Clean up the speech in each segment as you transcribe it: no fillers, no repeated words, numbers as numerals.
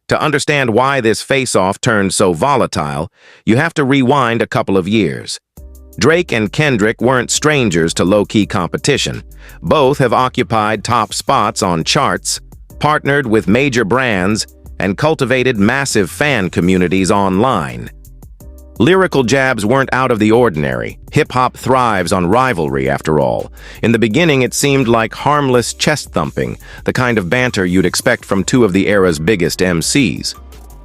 To understand why this face-off turned so volatile, you have to rewind a couple of years. Drake and Kendrick weren't strangers to low-key competition. Both have occupied top spots on charts, partnered with major brands, and cultivated massive fan communities online. Lyrical jabs weren't out of the ordinary. Hip-hop thrives on rivalry, after all. In the beginning, it seemed like harmless chest-thumping, the kind of banter you'd expect from two of the era's biggest MCs.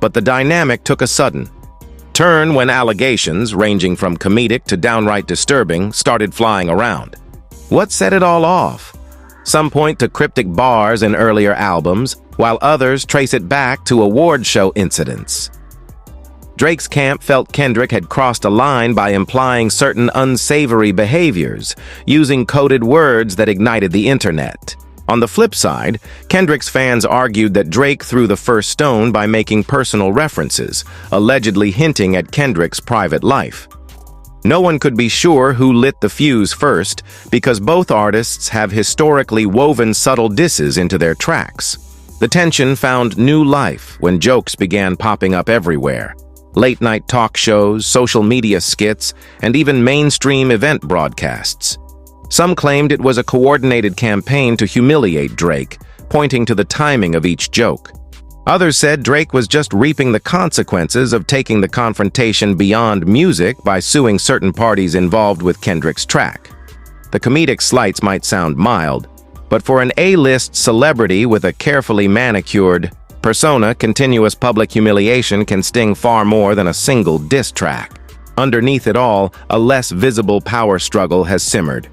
But the dynamic took a sudden turn when allegations, ranging from comedic to downright disturbing, started flying around. What set it all off? Some point to cryptic bars in earlier albums, while others trace it back to award show incidents. Drake's camp felt Kendrick had crossed a line by implying certain unsavory behaviors, using coded words that ignited the internet. On the flip side, Kendrick's fans argued that Drake threw the first stone by making personal references, allegedly hinting at Kendrick's private life. No one could be sure who lit the fuse first, because both artists have historically woven subtle disses into their tracks. The tension found new life when jokes began popping up everywhere. Late-night talk shows, social media skits, and even mainstream event broadcasts. Some claimed it was a coordinated campaign to humiliate Drake, pointing to the timing of each joke. Others said Drake was just reaping the consequences of taking the confrontation beyond music by suing certain parties involved with Kendrick's track. The comedic slights might sound mild, but for an A-list celebrity with a carefully manicured persona, continuous public humiliation can sting far more than a single diss track. Underneath it all, a less visible power struggle has simmered.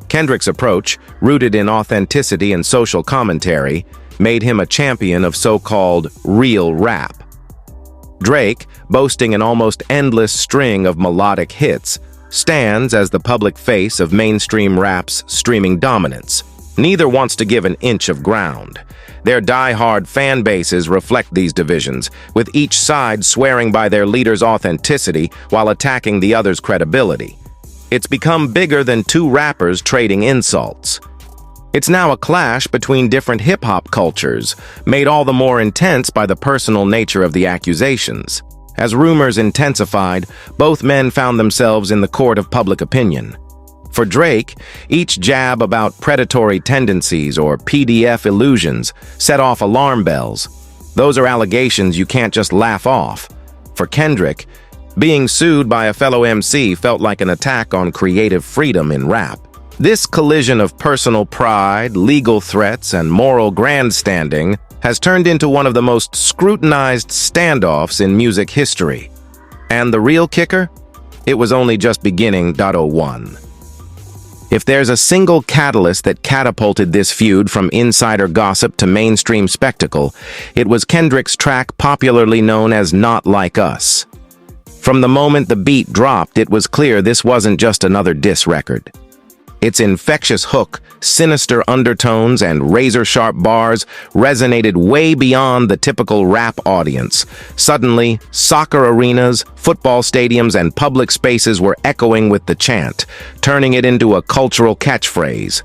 Kendrick's approach, rooted in authenticity and social commentary, made him a champion of so-called real rap. Drake, boasting an almost endless string of melodic hits, stands as the public face of mainstream rap's streaming dominance. Neither wants to give an inch of ground. Their die-hard fan bases reflect these divisions, with each side swearing by their leader's authenticity while attacking the other's credibility. It's become bigger than two rappers trading insults. It's now a clash between different hip-hop cultures, made all the more intense by the personal nature of the accusations. As rumors intensified, both men found themselves in the court of public opinion. For Drake, each jab about predatory tendencies or PDF illusions set off alarm bells. Those are allegations you can't just laugh off. For Kendrick, being sued by a fellow MC felt like an attack on creative freedom in rap. This collision of personal pride, legal threats, and moral grandstanding has turned into one of the most scrutinized standoffs in music history. And the real kicker? It was only just beginning. 01. If there's a single catalyst that catapulted this feud from insider gossip to mainstream spectacle, it was Kendrick's track popularly known as Not Like Us. From the moment the beat dropped, it was clear this wasn't just another diss record. Its infectious hook, sinister undertones, and razor-sharp bars resonated way beyond the typical rap audience. Suddenly, soccer arenas, football stadiums, and public spaces were echoing with the chant, turning it into a cultural catchphrase.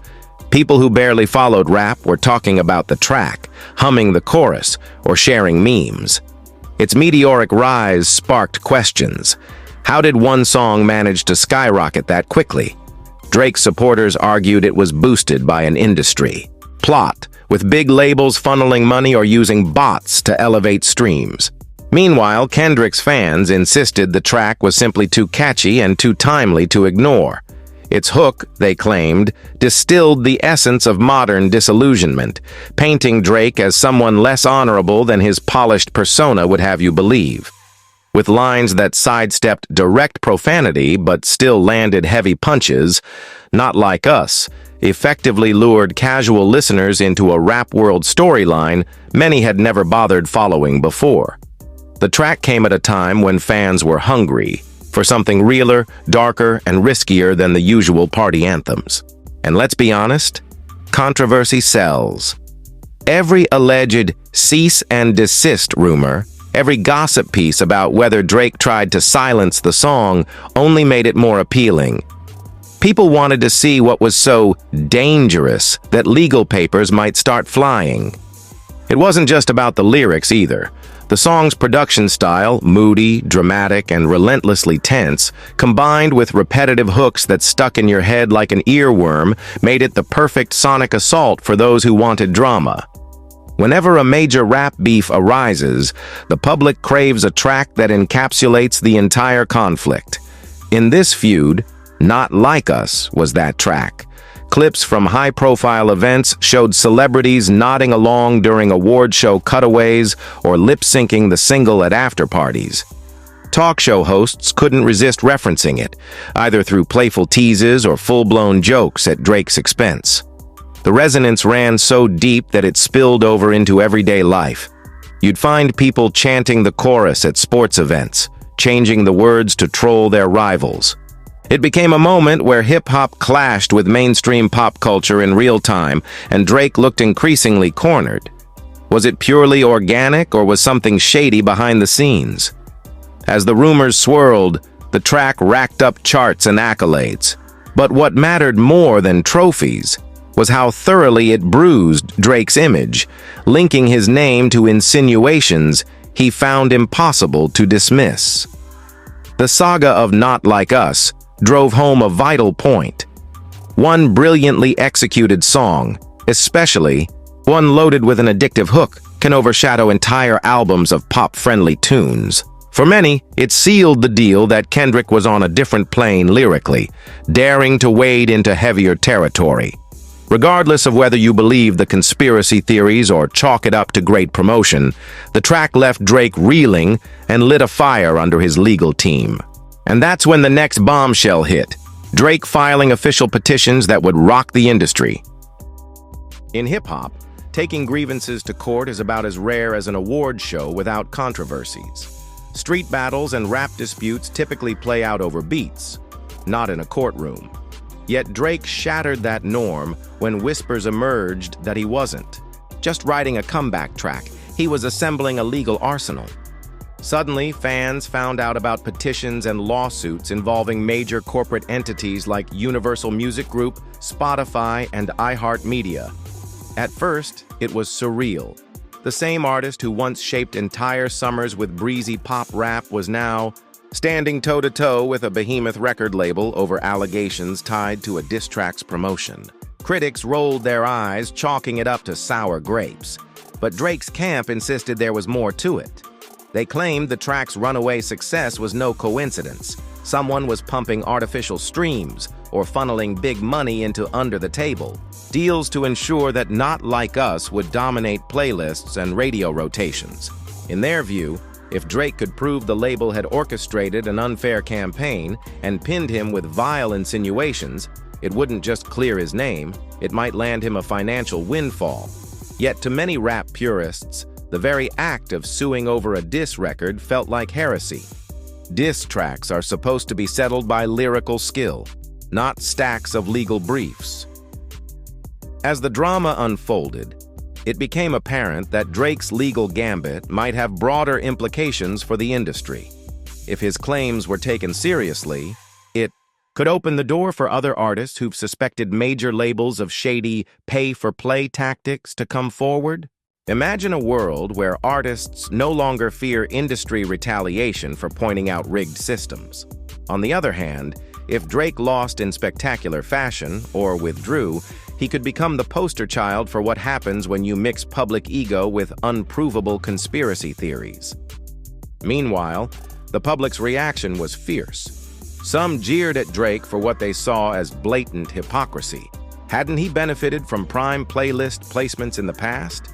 People who barely followed rap were talking about the track, humming the chorus, or sharing memes. Its meteoric rise sparked questions. How did one song manage to skyrocket that quickly? Drake's supporters argued it was boosted by an industry plot, with big labels funneling money or using bots to elevate streams. Meanwhile, Kendrick's fans insisted the track was simply too catchy and too timely to ignore. Its hook, they claimed, distilled the essence of modern disillusionment, painting Drake as someone less honorable than his polished persona would have you believe. With lines that sidestepped direct profanity but still landed heavy punches, Not Like Us effectively lured casual listeners into a rap world storyline many had never bothered following before. The track came at a time when fans were hungry for something realer, darker, and riskier than the usual party anthems. And let's be honest, controversy sells. Every alleged cease and desist rumor, every gossip piece about whether Drake tried to silence the song only made it more appealing. People wanted to see what was so dangerous that legal papers might start flying. It wasn't just about the lyrics either. The song's production style, moody, dramatic, and relentlessly tense, combined with repetitive hooks that stuck in your head like an earworm, made it the perfect sonic assault for those who wanted drama. Whenever a major rap beef arises, the public craves a track that encapsulates the entire conflict. In this feud, Not Like Us was that track. Clips from high-profile events showed celebrities nodding along during award show cutaways or lip-syncing the single at after-parties. Talk show hosts couldn't resist referencing it, either through playful teases or full-blown jokes at Drake's expense. The resonance ran so deep that it spilled over into everyday life. You'd find people chanting the chorus at sports events, changing the words to troll their rivals. It became a moment where hip-hop clashed with mainstream pop culture in real time, and Drake looked increasingly cornered. Was it purely organic, or was something shady behind the scenes? As the rumors swirled, the track racked up charts and accolades. But what mattered more than trophies was how thoroughly it bruised Drake's image, linking his name to insinuations he found impossible to dismiss. The saga of Not Like Us drove home a vital point. One brilliantly executed song, especially one loaded with an addictive hook, can overshadow entire albums of pop-friendly tunes. For many, it sealed the deal that Kendrick was on a different plane lyrically, daring to wade into heavier territory. Regardless of whether you believe the conspiracy theories or chalk it up to great promotion, the track left Drake reeling and lit a fire under his legal team. And that's when the next bombshell hit, Drake filing official petitions that would rock the industry. In hip-hop, taking grievances to court is about as rare as an award show without controversies. Street battles and rap disputes typically play out over beats, not in a courtroom. Yet Drake shattered that norm when whispers emerged that he wasn't just writing a comeback track, he was assembling a legal arsenal. Suddenly, fans found out about petitions and lawsuits involving major corporate entities like Universal Music Group, Spotify, and iHeartMedia. At first, it was surreal. The same artist who once shaped entire summers with breezy pop rap was now standing toe-to-toe with a behemoth record label over allegations tied to a diss track's promotion. Critics rolled their eyes, chalking it up to sour grapes. But Drake's camp insisted there was more to it. They claimed the track's runaway success was no coincidence. Someone was pumping artificial streams or funneling big money into under-the-table deals to ensure that Not Like Us would dominate playlists and radio rotations. In their view, if Drake could prove the label had orchestrated an unfair campaign and pinned him with vile insinuations, it wouldn't just clear his name, it might land him a financial windfall. Yet to many rap purists, the very act of suing over a diss record felt like heresy. Diss tracks are supposed to be settled by lyrical skill, not stacks of legal briefs. As the drama unfolded, it became apparent that Drake's legal gambit might have broader implications for the industry. If his claims were taken seriously, it could open the door for other artists who've suspected major labels of shady pay-for-play tactics to come forward. Imagine a world where artists no longer fear industry retaliation for pointing out rigged systems. On the other hand, if Drake lost in spectacular fashion or withdrew, he could become the poster child for what happens when you mix public ego with unprovable conspiracy theories. Meanwhile, the public's reaction was fierce. Some jeered at Drake for what they saw as blatant hypocrisy. Hadn't he benefited from prime playlist placements in the past?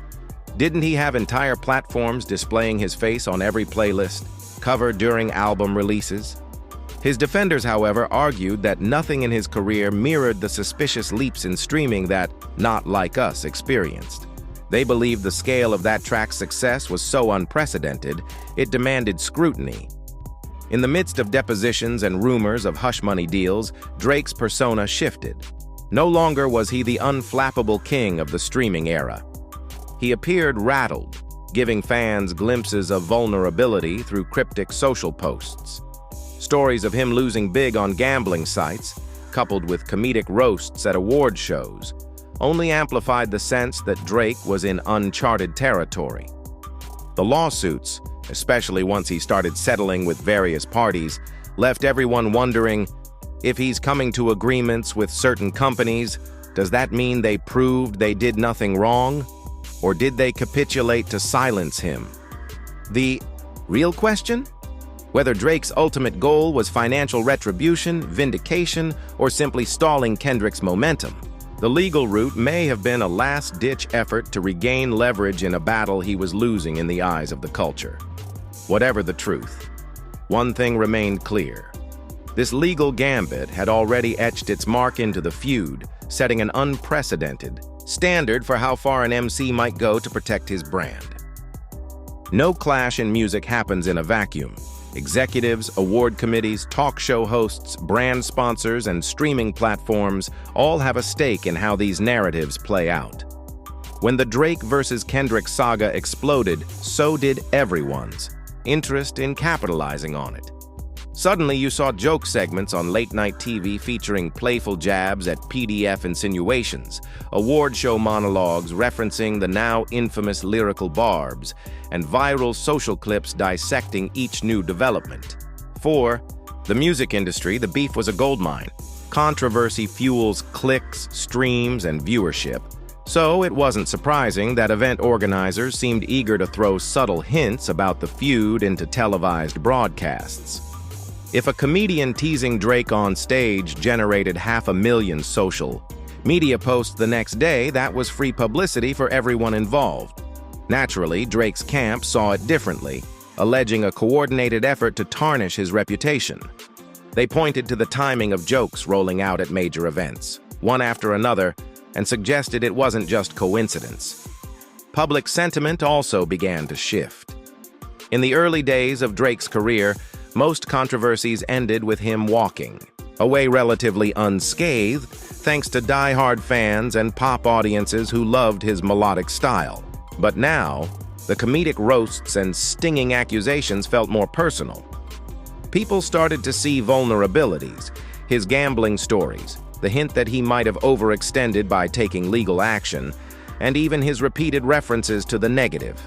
Didn't he have entire platforms displaying his face on every playlist, covered during album releases? His defenders, however, argued that nothing in his career mirrored the suspicious leaps in streaming that Not Like Us experienced. They believed the scale of that track's success was so unprecedented, it demanded scrutiny. In the midst of depositions and rumors of hush-money deals, Drake's persona shifted. No longer was he the unflappable king of the streaming era. He appeared rattled, giving fans glimpses of vulnerability through cryptic social posts. Stories of him losing big on gambling sites, coupled with comedic roasts at award shows, only amplified the sense that Drake was in uncharted territory. The lawsuits, especially once he started settling with various parties, left everyone wondering, if he's coming to agreements with certain companies, does that mean they proved they did nothing wrong? Or did they capitulate to silence him? The real question? Whether Drake's ultimate goal was financial retribution, vindication, or simply stalling Kendrick's momentum. The legal route may have been a last-ditch effort to regain leverage in a battle he was losing in the eyes of the culture. Whatever the truth, one thing remained clear. This legal gambit had already etched its mark into the feud, setting an unprecedented standard for how far an MC might go to protect his brand. No clash in music happens in a vacuum. Executives, award committees, talk show hosts, brand sponsors, and streaming platforms all have a stake in how these narratives play out. When the Drake versus Kendrick saga exploded, so did everyone's interest in capitalizing on it. Suddenly, you saw joke segments on late-night TV featuring playful jabs at PDF insinuations, award show monologues referencing the now infamous lyrical barbs, and viral social clips dissecting each new development. For the music industry, the beef was a goldmine. Controversy fuels clicks, streams, and viewership. So it wasn't surprising that event organizers seemed eager to throw subtle hints about the feud into televised broadcasts. If a comedian teasing Drake on stage generated 500,000 social media posts the next day, that was free publicity for everyone involved. Naturally, Drake's camp saw it differently, alleging a coordinated effort to tarnish his reputation. They pointed to the timing of jokes rolling out at major events, one after another, and suggested it wasn't just coincidence. Public sentiment also began to shift. In the early days of Drake's career, most controversies ended with him walking away relatively unscathed, thanks to die-hard fans and pop audiences who loved his melodic style. But now, the comedic roasts and stinging accusations felt more personal. People started to see vulnerabilities, his gambling stories, the hint that he might have overextended by taking legal action, and even his repeated references to the negative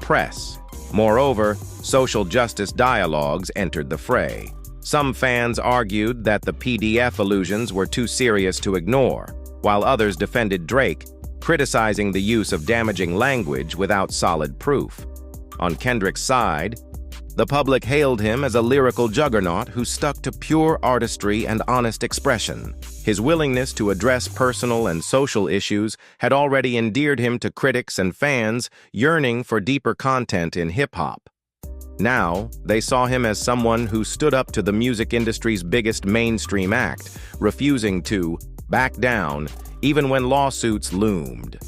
press. Moreover, social justice dialogues entered the fray. Some fans argued that the PDF allusions were too serious to ignore, while others defended Drake, criticizing the use of damaging language without solid proof. On Kendrick's side, the public hailed him as a lyrical juggernaut who stuck to pure artistry and honest expression. His willingness to address personal and social issues had already endeared him to critics and fans yearning for deeper content in hip-hop. Now, they saw him as someone who stood up to the music industry's biggest mainstream act, refusing to back down even when lawsuits loomed.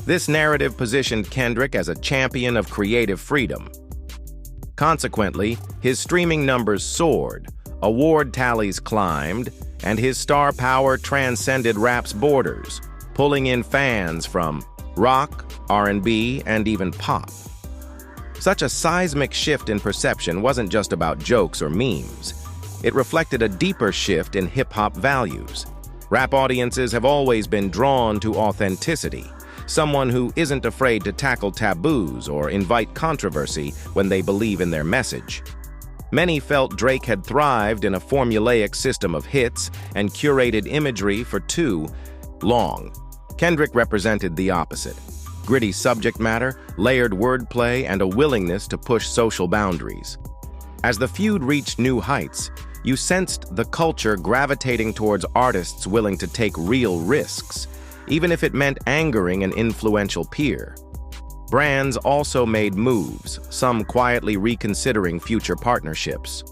This narrative positioned Kendrick as a champion of creative freedom. Consequently, his streaming numbers soared, award tallies climbed, and his star power transcended rap's borders, pulling in fans from rock, R&B, and even pop. Such a seismic shift in perception wasn't just about jokes or memes. It reflected a deeper shift in hip-hop values. Rap audiences have always been drawn to authenticity, someone who isn't afraid to tackle taboos or invite controversy when they believe in their message. Many felt Drake had thrived in a formulaic system of hits and curated imagery for too long. Kendrick represented the opposite. Gritty subject matter, layered wordplay, and a willingness to push social boundaries. As the feud reached new heights, you sensed the culture gravitating towards artists willing to take real risks, even if it meant angering an influential peer. Brands also made moves, some quietly reconsidering future partnerships.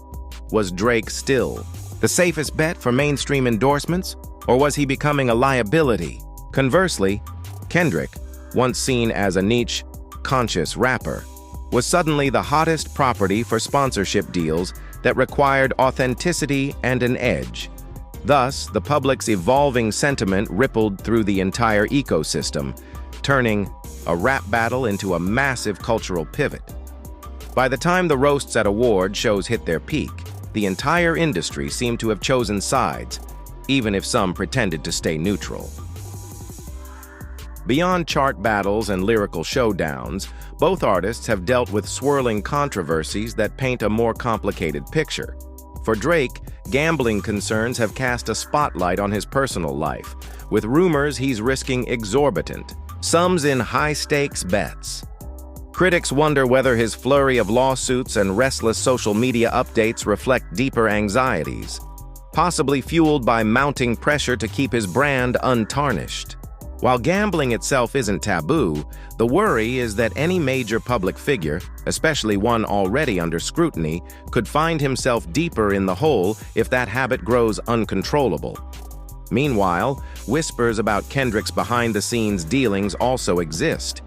Was Drake still the safest bet for mainstream endorsements, or was he becoming a liability? Conversely, Kendrick, once seen as a niche, conscious rapper, was suddenly the hottest property for sponsorship deals that required authenticity and an edge. Thus, the public's evolving sentiment rippled through the entire ecosystem, turning a rap battle into a massive cultural pivot. By the time the roasts at award shows hit their peak, the entire industry seemed to have chosen sides, even if some pretended to stay neutral. Beyond chart battles and lyrical showdowns, both artists have dealt with swirling controversies that paint a more complicated picture. For Drake, gambling concerns have cast a spotlight on his personal life, with rumors he's risking exorbitant sums in high-stakes bets. Critics wonder whether his flurry of lawsuits and restless social media updates reflect deeper anxieties, possibly fueled by mounting pressure to keep his brand untarnished. While gambling itself isn't taboo, the worry is that any major public figure, especially one already under scrutiny, could find himself deeper in the hole if that habit grows uncontrollable. Meanwhile, whispers about Kendrick's behind-the-scenes dealings also exist.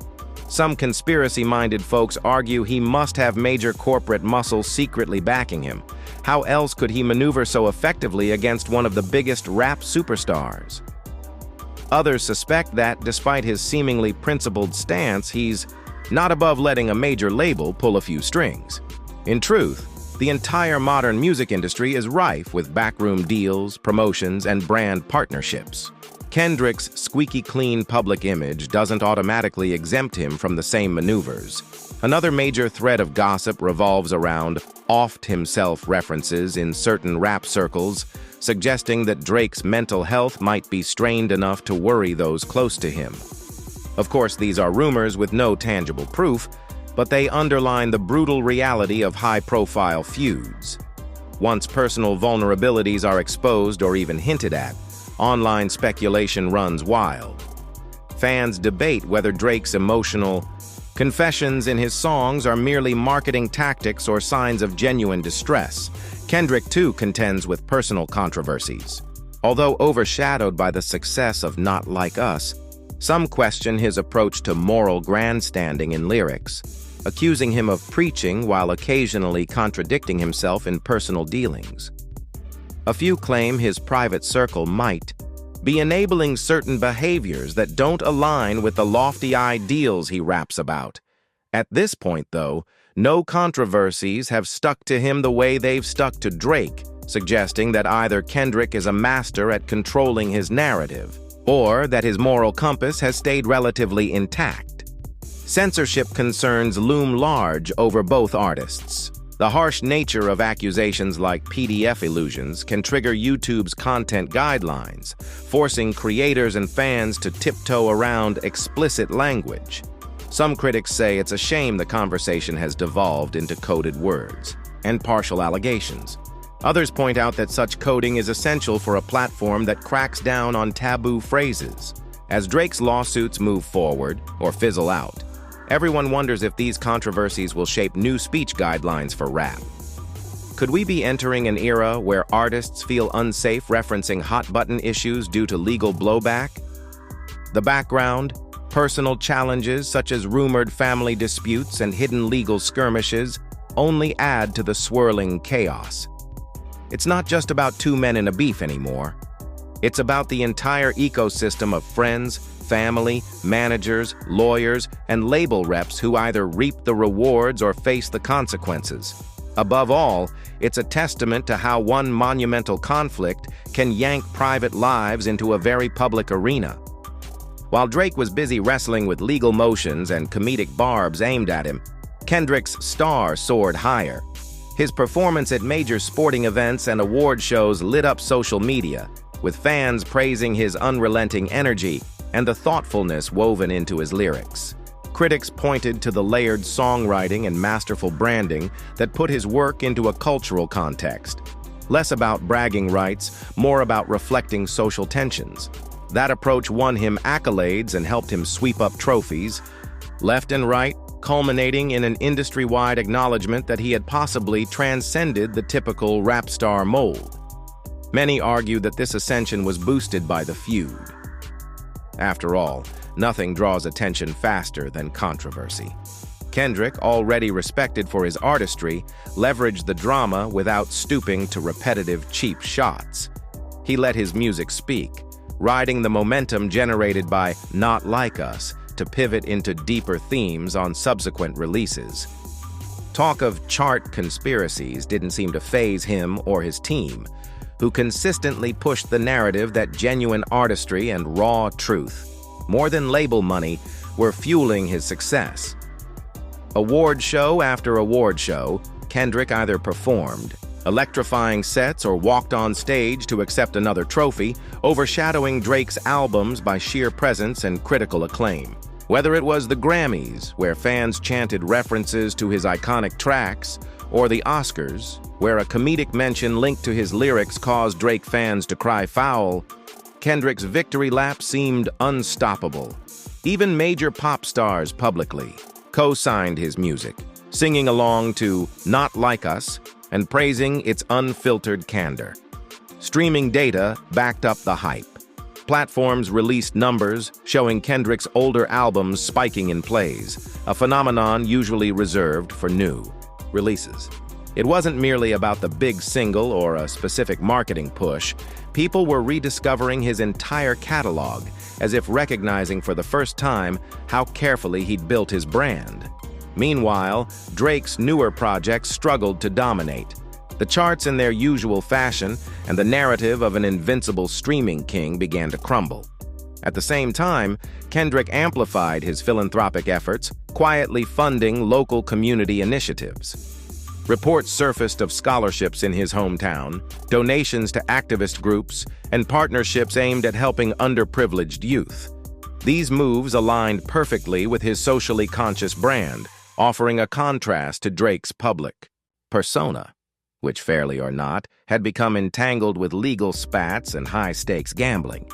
Some conspiracy-minded folks argue he must have major corporate muscle secretly backing him. How else could he maneuver so effectively against one of the biggest rap superstars? Others suspect that, despite his seemingly principled stance, he's not above letting a major label pull a few strings. In truth, the entire modern music industry is rife with backroom deals, promotions, and brand partnerships. Kendrick's squeaky clean public image doesn't automatically exempt him from the same maneuvers. Another major thread of gossip revolves around oft-himself references in certain rap circles, suggesting that Drake's mental health might be strained enough to worry those close to him. Of course, these are rumors with no tangible proof, but they underline the brutal reality of high-profile feuds. Once personal vulnerabilities are exposed or even hinted at, online speculation runs wild. Fans debate whether Drake's emotional confessions in his songs are merely marketing tactics or signs of genuine distress. Kendrick, too, contends with personal controversies. Although overshadowed by the success of Not Like Us, some question his approach to moral grandstanding in lyrics, accusing him of preaching while occasionally contradicting himself in personal dealings. A few claim his private circle might be enabling certain behaviors that don't align with the lofty ideals he raps about. At this point, though, no controversies have stuck to him the way they've stuck to Drake, suggesting that either Kendrick is a master at controlling his narrative, or that his moral compass has stayed relatively intact. Censorship concerns loom large over both artists. The harsh nature of accusations like PDF illusions can trigger YouTube's content guidelines, forcing creators and fans to tiptoe around explicit language. Some critics say it's a shame the conversation has devolved into coded words and partial allegations. Others point out that such coding is essential for a platform that cracks down on taboo phrases. As Drake's lawsuits move forward or fizzle out, everyone wonders if these controversies will shape new speech guidelines for rap. Could we be entering an era where artists feel unsafe referencing hot-button issues due to legal blowback? The background, personal challenges such as rumored family disputes and hidden legal skirmishes only add to the swirling chaos. It's not just about two men in a beef anymore. It's about the entire ecosystem of friends, family, managers, lawyers, and label reps who either reap the rewards or face the consequences. Above all, it's a testament to how one monumental conflict can yank private lives into a very public arena. While Drake was busy wrestling with legal motions and comedic barbs aimed at him, Kendrick's star soared higher. His performance at major sporting events and award shows lit up social media, with fans praising his unrelenting energy and the thoughtfulness woven into his lyrics. Critics pointed to the layered songwriting and masterful branding that put his work into a cultural context. Less about bragging rights, more about reflecting social tensions. That approach won him accolades and helped him sweep up trophies, left and right, culminating in an industry-wide acknowledgement that he had possibly transcended the typical rap star mold. Many argue that this ascension was boosted by the feud. After all, nothing draws attention faster than controversy. Kendrick, already respected for his artistry, leveraged the drama without stooping to repetitive, cheap shots. He let his music speak, riding the momentum generated by Not Like Us to pivot into deeper themes on subsequent releases. Talk of chart conspiracies didn't seem to faze him or his team, who consistently pushed the narrative that genuine artistry and raw truth more than label money, were fueling his success. Award show after award show, Kendrick either performed, electrifying sets, or walked on stage to accept another trophy, overshadowing Drake's albums by sheer presence and critical acclaim. Whether it was the Grammys, where fans chanted references to his iconic tracks, or the Oscars, where a comedic mention linked to his lyrics caused Drake fans to cry foul, Kendrick's victory lap seemed unstoppable. Even major pop stars publicly co-signed his music, singing along to Not Like Us and praising its unfiltered candor. Streaming data backed up the hype. Platforms released numbers showing Kendrick's older albums spiking in plays, a phenomenon usually reserved for new releases. It wasn't merely about the big single or a specific marketing push. People were rediscovering his entire catalog, as if recognizing for the first time how carefully he'd built his brand. Meanwhile, Drake's newer projects struggled to dominate. The charts in their usual fashion, and the narrative of an invincible streaming king began to crumble. At the same time, Kendrick amplified his philanthropic efforts, quietly funding local community initiatives. Reports surfaced of scholarships in his hometown, donations to activist groups, and partnerships aimed at helping underprivileged youth. These moves aligned perfectly with his socially conscious brand, offering a contrast to Drake's public persona, which, fairly or not, had become entangled with legal spats and high-stakes gambling.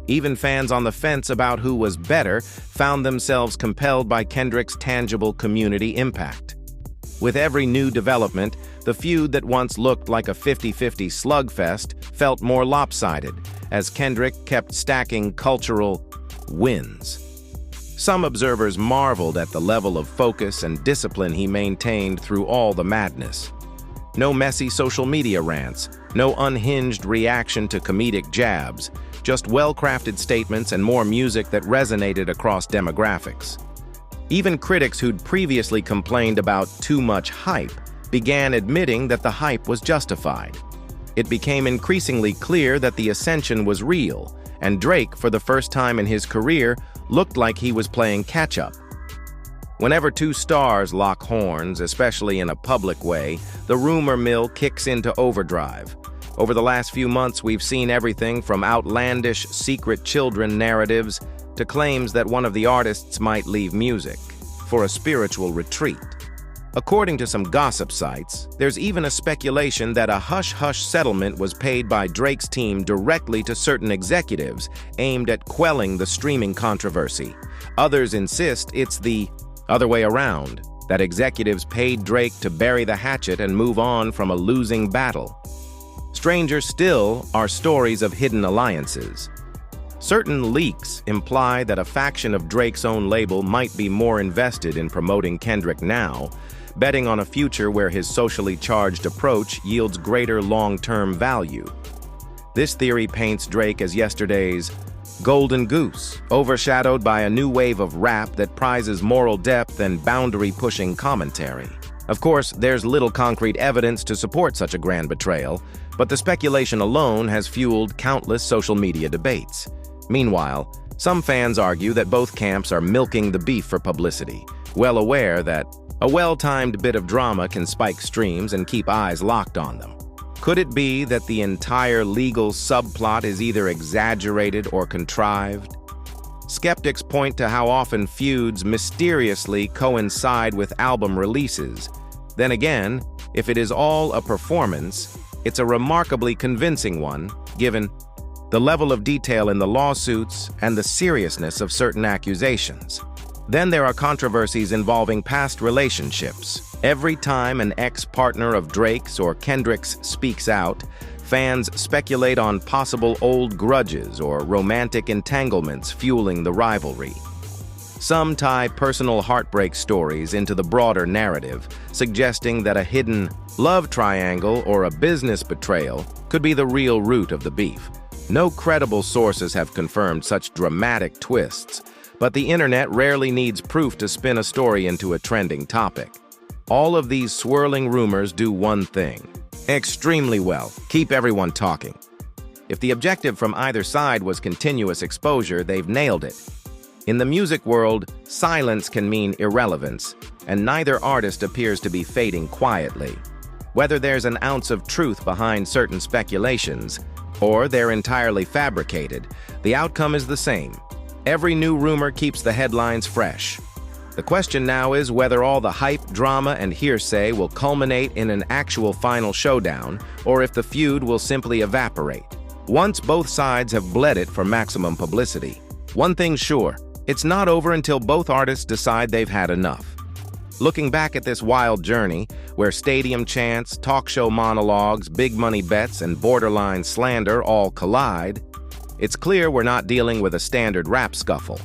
Even fans on the fence about who was better found themselves compelled by Kendrick's tangible community impact. With every new development, the feud that once looked like a 50-50 slugfest felt more lopsided, as Kendrick kept stacking cultural wins. Some observers marveled at the level of focus and discipline he maintained through all the madness. No messy social media rants, no unhinged reaction to comedic jabs, just well-crafted statements and more music that resonated across demographics. Even critics who'd previously complained about too much hype began admitting that the hype was justified. It became increasingly clear that the ascension was real, and Drake, for the first time in his career, looked like he was playing catch-up. Whenever two stars lock horns, especially in a public way, the rumor mill kicks into overdrive. Over the last few months, we've seen everything from outlandish secret children narratives to claims that one of the artists might leave music for a spiritual retreat. According to some gossip sites, there's even a speculation that a hush-hush settlement was paid by Drake's team directly to certain executives aimed at quelling the streaming controversy. Others insist it's the other way around, that executives paid Drake to bury the hatchet and move on from a losing battle. Stranger still are stories of hidden alliances. Certain leaks imply that a faction of Drake's own label might be more invested in promoting Kendrick now, betting on a future where his socially charged approach yields greater long-term value. This theory paints Drake as yesterday's golden goose, overshadowed by a new wave of rap that prizes moral depth and boundary-pushing commentary. Of course, there's little concrete evidence to support such a grand betrayal, but the speculation alone has fueled countless social media debates. Meanwhile, some fans argue that both camps are milking the beef for publicity, well aware that a well-timed bit of drama can spike streams and keep eyes locked on them. Could it be that the entire legal subplot is either exaggerated or contrived? Skeptics point to how often feuds mysteriously coincide with album releases. Then again, if it is all a performance, it's a remarkably convincing one, given the level of detail in the lawsuits and the seriousness of certain accusations. Then there are controversies involving past relationships. Every time an ex-partner of Drake's or Kendrick's speaks out, fans speculate on possible old grudges or romantic entanglements fueling the rivalry. Some tie personal heartbreak stories into the broader narrative, suggesting that a hidden love triangle or a business betrayal could be the real root of the beef. No credible sources have confirmed such dramatic twists, but the internet rarely needs proof to spin a story into a trending topic. All of these swirling rumors do one thing extremely well: keep everyone talking. If the objective from either side was continuous exposure, they've nailed it. In the music world, silence can mean irrelevance, and neither artist appears to be fading quietly. Whether there's an ounce of truth behind certain speculations, or they're entirely fabricated, the outcome is the same. Every new rumor keeps the headlines fresh. The question now is whether all the hype, drama, and hearsay will culminate in an actual final showdown, or if the feud will simply evaporate. Once both sides have bled it for maximum publicity. One thing's sure, it's not over until both artists decide they've had enough. Looking back at this wild journey, where stadium chants, talk show monologues, big money bets, and borderline slander all collide, it's clear we're not dealing with a standard rap scuffle.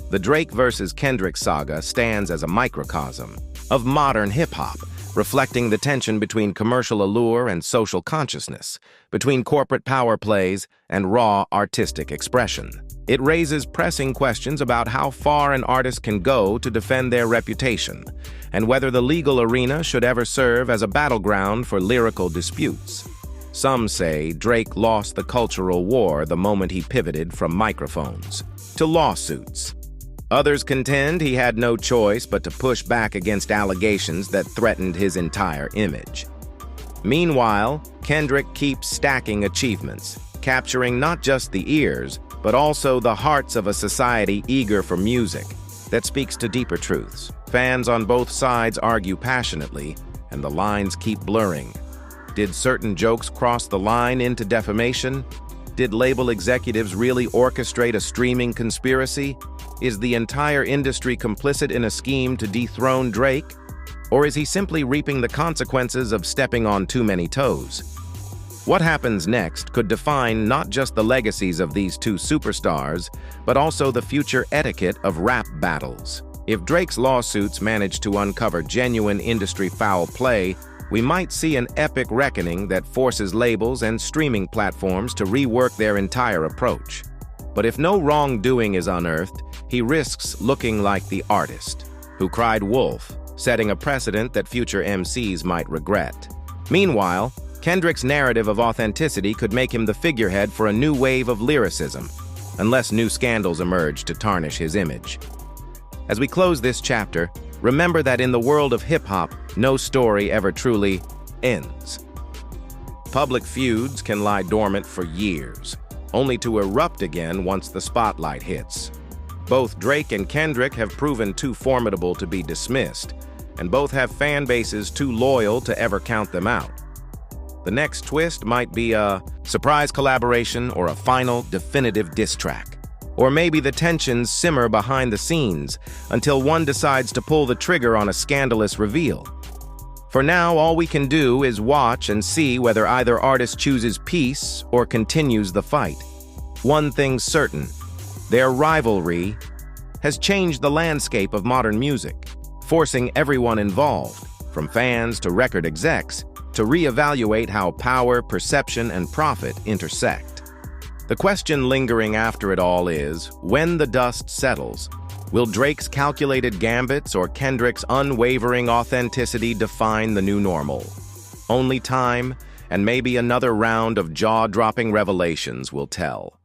The Drake versus Kendrick saga stands as a microcosm of modern hip-hop, reflecting the tension between commercial allure and social consciousness, between corporate power plays and raw artistic expression. It raises pressing questions about how far an artist can go to defend their reputation, and whether the legal arena should ever serve as a battleground for lyrical disputes. Some say Drake lost the cultural war the moment he pivoted from microphones to lawsuits. Others contend he had no choice but to push back against allegations that threatened his entire image. Meanwhile, Kendrick keeps stacking achievements, capturing not just the ears, but also the hearts of a society eager for music that speaks to deeper truths. Fans on both sides argue passionately, and the lines keep blurring. Did certain jokes cross the line into defamation? Did label executives really orchestrate a streaming conspiracy? Is the entire industry complicit in a scheme to dethrone Drake? Or is he simply reaping the consequences of stepping on too many toes? What happens next could define not just the legacies of these two superstars, but also the future etiquette of rap battles. If Drake's lawsuits manage to uncover genuine industry foul play, we might see an epic reckoning that forces labels and streaming platforms to rework their entire approach. But if no wrongdoing is unearthed, he risks looking like the artist who cried wolf, setting a precedent that future MCs might regret. Meanwhile, Kendrick's narrative of authenticity could make him the figurehead for a new wave of lyricism, unless new scandals emerge to tarnish his image. As we close this chapter, remember that in the world of hip-hop, no story ever truly ends. Public feuds can lie dormant for years, only to erupt again once the spotlight hits. Both Drake and Kendrick have proven too formidable to be dismissed, and both have fan bases too loyal to ever count them out. The next twist might be a surprise collaboration or a final, definitive diss track. Or maybe the tensions simmer behind the scenes until one decides to pull the trigger on a scandalous reveal. For now, all we can do is watch and see whether either artist chooses peace or continues the fight. One thing's certain, their rivalry has changed the landscape of modern music, forcing everyone involved, from fans to record execs, to reevaluate how power, perception, and profit intersect. The question lingering after it all is, when the dust settles, will Drake's calculated gambits or Kendrick's unwavering authenticity define the new normal? Only time, and maybe another round of jaw-dropping revelations will tell.